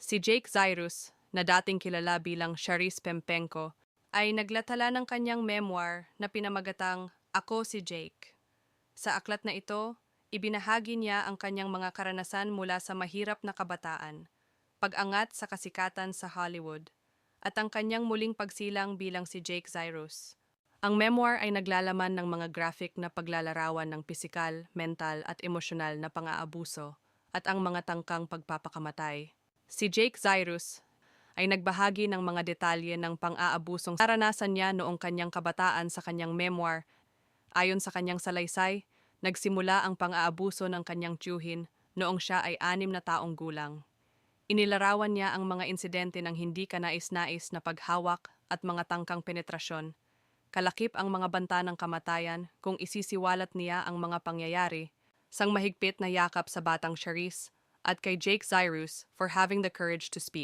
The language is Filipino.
Si Jake Zyrus, na dating kilala bilang Charis Pempenko, ay naglathala ng kanyang memoir na pinamagatang Ako si Jake. Sa aklat na ito, ibinahagi niya ang kanyang mga karanasan mula sa mahirap na kabataan, pag-angat sa kasikatan sa Hollywood, at ang kanyang muling pagsilang bilang si Jake Zyrus. Ang memoir ay naglalaman ng mga graphic na paglalarawan ng pisikal, mental at emosyonal na pang-aabuso at ang mga tangkang pagpapakamatay. Si Jake Zyrus ay nagbahagi ng mga detalye ng pang-aabusong naranasan niya noong kanyang kabataan sa kanyang memoir. Ayon sa kanyang salaysay, nagsimula ang pang-aabuso ng kanyang tiyuhin noong siya ay 6 na taong gulang. Inilarawan niya ang mga insidente ng hindi kanais-nais na paghawak at mga tangkang penetrasyon. Kalakip ang mga banta ng kamatayan kung isisiwalat niya ang mga pangyayari, sang mahigpit na yakap sa batang Charisse at kay Jake Zyrus for having the courage to speak.